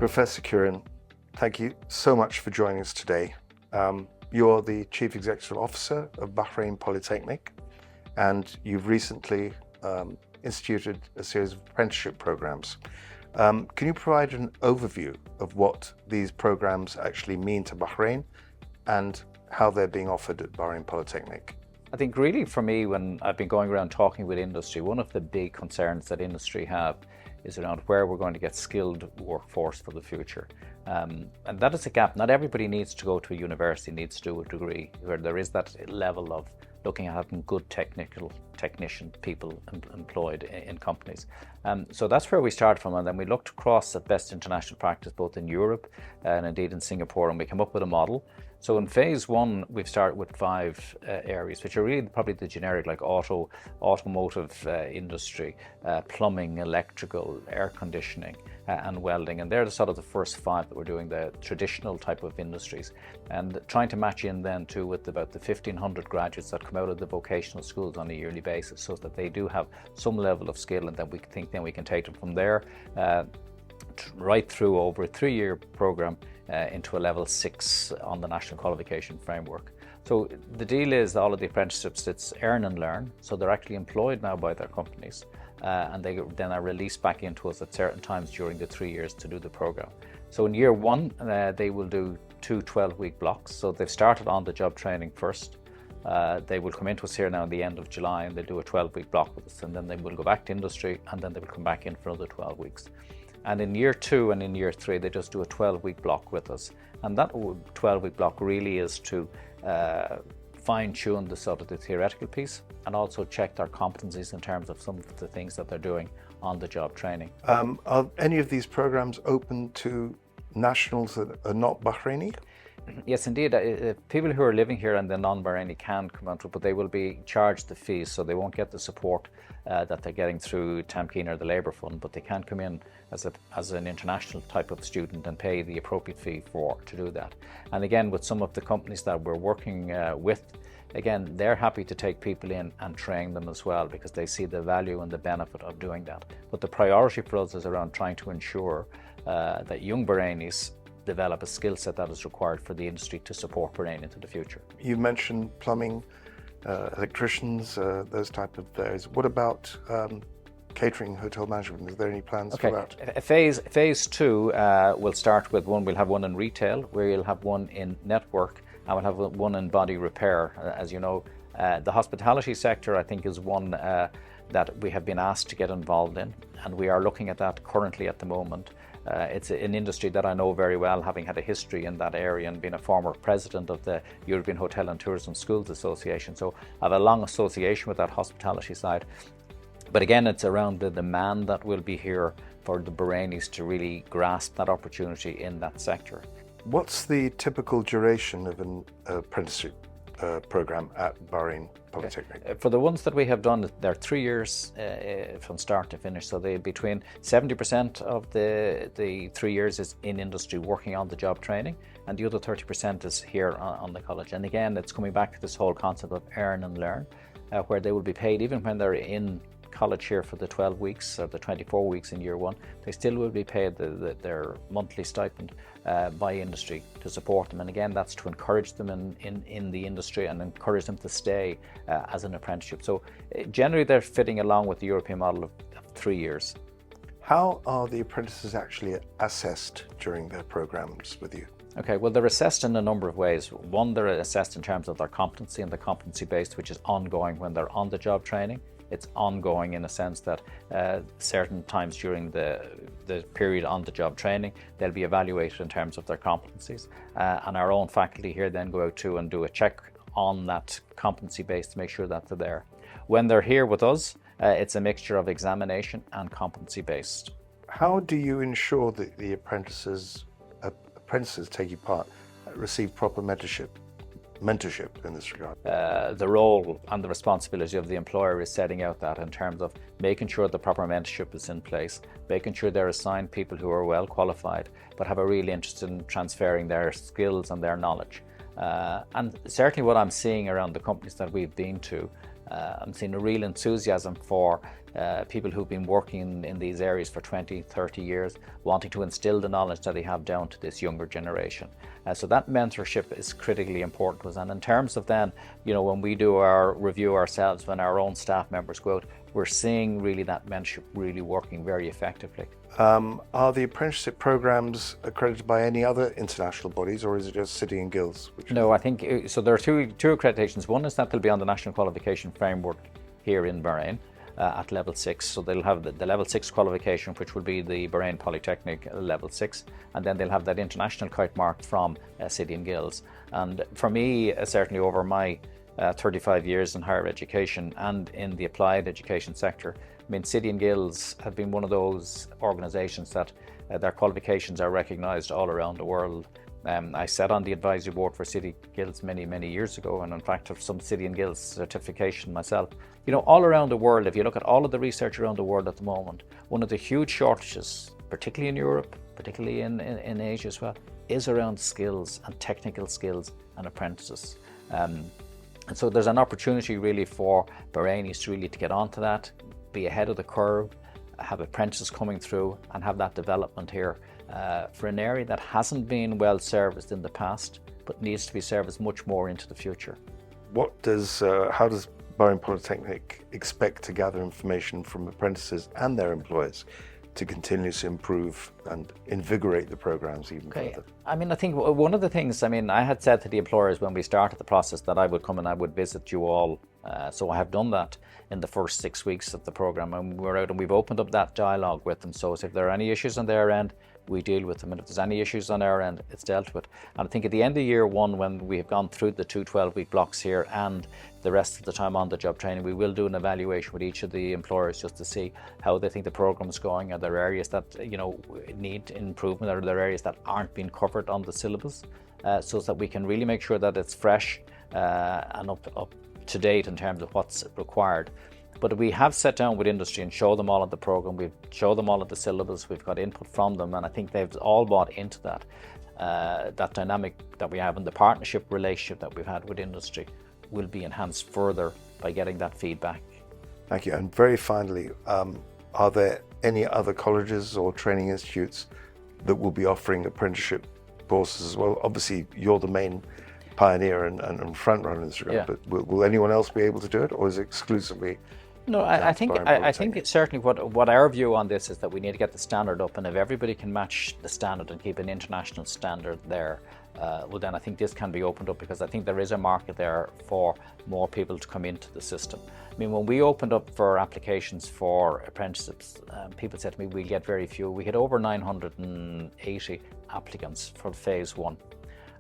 Professor Ciarán, thank you so much for joining us today. You're the Chief Executive Officer of Bahrain Polytechnic, and you've recently instituted a series of apprenticeship programs. Can you provide an overview of what these programs actually mean to Bahrain and how they're being offered at Bahrain Polytechnic? I think really for me, when I've been going around talking with industry, one of the big concerns that industry have is around where we're going to get skilled workforce for the future. And that is a gap. Not everybody needs to go to a university, needs to do a degree, where there is that level of looking at having good technician people employed in companies. So that's where we started from, and then we looked across at best international practice both in Europe and indeed in Singapore, and we came up with a model. So in phase one, we've started with 5 areas, which are really probably the generic, like automotive industry, plumbing, electrical, air conditioning, and welding. And they're the sort of the first 5 that we're doing, the traditional type of industries. And trying to match in then too with about the 1,500 graduates that come out of the vocational schools on a yearly basis, so that they do have some level of skill, and then we think then we can take them from there right through over a 3-year program into a level 6 on the National Qualification Framework. So the deal is all of the apprenticeships, it's earn and learn, so they're actually employed now by their companies, and they then are released back into us at certain times during the 3 years to do the program. So in year 1, they will do 2 12-week blocks, so they've started on the job training first. They will come into us here now at the end of July, and they'll do a 12-week block with us, and then they will go back to industry, and then they will come back in for another 12 weeks. And in year 2 and in year 3, they just do a 12-week block with us. And that 12-week block really is to fine-tune the sort of the theoretical piece, and also check their competencies in terms of some of the things that they're doing on the job training. Are any of these programs open to nationals that are not Bahraini? Yes, indeed. People who are living here and the non-Bahraini can come onto it, but they will be charged the fees, so they won't get the support that they're getting through Tamkeen or the Labour Fund, but they can come in as an international type of student and pay the appropriate fee to do that. And again, with some of the companies that we're working with, again, they're happy to take people in and train them as well, because they see the value and the benefit of doing that. But the priority for us is around trying to ensure that young Bahrainis develop a skill set that is required for the industry to support Bahrain into the future. You mentioned plumbing, electricians, those type of areas. What about catering, hotel management? Is there any plans for that? Phase 2 will start with we'll have one in retail, we'll have one in network, and we'll have one in body repair. As you know, the hospitality sector, I think, is one that we have been asked to get involved in, and we are looking at that currently at the moment. It's an industry that I know very well, having had a history in that area and being a former president of the European Hotel and Tourism Schools Association. So I have a long association with that hospitality side. But again, it's around the demand that will be here for the Bahrainis to really grasp that opportunity in that sector. What's the typical duration of an apprenticeship program at Bahrain Polytechnic? For the ones that we have done, they're 3 years from start to finish. So they between 70% of the 3 years is in industry working on the job training, and the other 30% is here on the college. And again, it's coming back to this whole concept of earn and learn, where they will be paid even when they're in college here for the 12 weeks or the 24 weeks in year 1, they still will be paid their monthly stipend by industry to support them. And again, that's to encourage them in the industry and encourage them to stay as an apprenticeship. So generally they're fitting along with the European model of 3 years. How are the apprentices actually assessed during their programs with you? Okay, well, they're assessed in a number of ways. One, they're assessed in terms of their competency and the competency based, which is ongoing when they're on the job training. It's ongoing in a sense that certain times during the period on the job training, they'll be evaluated in terms of their competencies. And our own faculty here then go out to and do a check on that competency base to make sure that they're there. When they're here with us, it's a mixture of examination and competency based. How do you ensure that the apprentices taking part receive proper mentorship in this regard? The role and the responsibility of the employer is setting out that in terms of making sure the proper mentorship is in place, making sure they're assigned people who are well qualified but have a real interest in transferring their skills and their knowledge. And certainly what I'm seeing around the companies that we've been to, I'm seeing a real enthusiasm for people who've been working in these areas for 20, 30 years, wanting to instill the knowledge that they have down to this younger generation. So that mentorship is critically important to us. And in terms of then, when we do our review ourselves, when our own staff members go out, we're seeing really that mentorship really working very effectively. Are the apprenticeship programs accredited by any other international bodies, or is it just City and Guilds? No, I think so. There are two accreditations. One is that they'll be on the National Qualification Framework here in Bahrain at level 6. So they'll have the level 6 qualification, which will be the Bahrain Polytechnic level 6, and then they'll have that international kite mark from City and Guilds. And for me, certainly over my 35 years in higher education and in the applied education sector, I mean, City and Guilds have been one of those organisations that their qualifications are recognised all around the world. I sat on the advisory board for City Guilds many, many years ago, and in fact have some City and Guilds certification myself. All around the world, if you look at all of the research around the world at the moment, one of the huge shortages, particularly in Europe, particularly in Asia as well, is around skills and technical skills and apprentices. And so there's an opportunity really for Bahrainis to really to get onto that, be ahead of the curve, have apprentices coming through and have that development here for an area that hasn't been well serviced in the past, but needs to be serviced much more into the future. How does Bahrain Polytechnic expect to gather information from apprentices and their employers to continuously improve and invigorate the programs even further? I mean, I think one of the things, I had said to the employers when we started the process that I would come and I would visit you all. So I have done that in the first 6 weeks of the program, and we're out and we've opened up that dialogue with them. So if there are any issues on their end, we deal with them, and if there's any issues on our end, it's dealt with. And I think at the end of year one, when we have gone through the 2 12-week blocks here and the rest of the time on the job training, we will do an evaluation with each of the employers just to see how they think the program is going. Are there areas that need improvement? Are there areas that aren't being covered on the syllabus? So that we can really make sure that it's fresh and up to date in terms of what's required. But we have sat down with industry and show them all of the program. We've showed them all of the syllabus. We've got input from them, and I think they've all bought into that dynamic that we have, and the partnership relationship that we've had with industry will be enhanced further by getting that feedback. Thank you. And very finally, are there any other colleges or training institutes that will be offering apprenticeship courses as well? Obviously, you're the main pioneer and front runner in this regard, but will anyone else be able to do it, or is it exclusively? No, I think it's certainly what our view on this is that we need to get the standard up, and if everybody can match the standard and keep an international standard there, well then I think this can be opened up, because I think there is a market there for more people to come into the system. I mean, when we opened up for applications for apprenticeships, people said to me, we'll get very few. We had over 980 applicants for phase 1.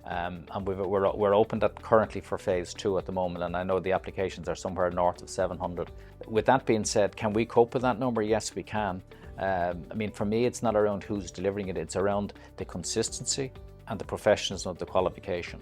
And we're opened up currently for phase 2 at the moment, and I know the applications are somewhere north of 700. With that being said, can we cope with that number? Yes, we can. I mean, for me, it's not around who's delivering it, it's around the consistency and the professionalism of the qualification.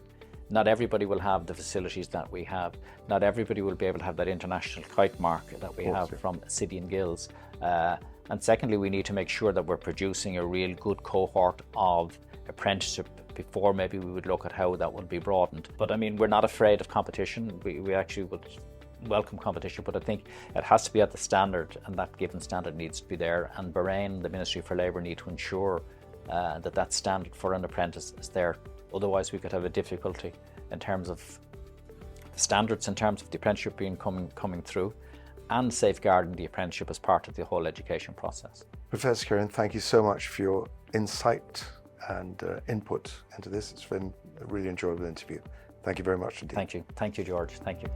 Not everybody will have the facilities that we have. Not everybody will be able to have that international kite mark that we have from City and Guilds. And secondly, we need to make sure that we're producing a real good cohort of apprenticeship before maybe we would look at how that would be broadened. But I mean, we're not afraid of competition. We actually would welcome competition, but I think it has to be at the standard, and that given standard needs to be there. And Bahrain, the Ministry for Labour, need to ensure that standard for an apprentice is there. Otherwise, we could have a difficulty in terms of the standards, in terms of the apprenticeship coming through, and safeguarding the apprenticeship as part of the whole education process. Professor Ciarán, thank you so much for your insight and input into this. It's been a really enjoyable interview. Thank you very much indeed. Thank you, George. Thank you.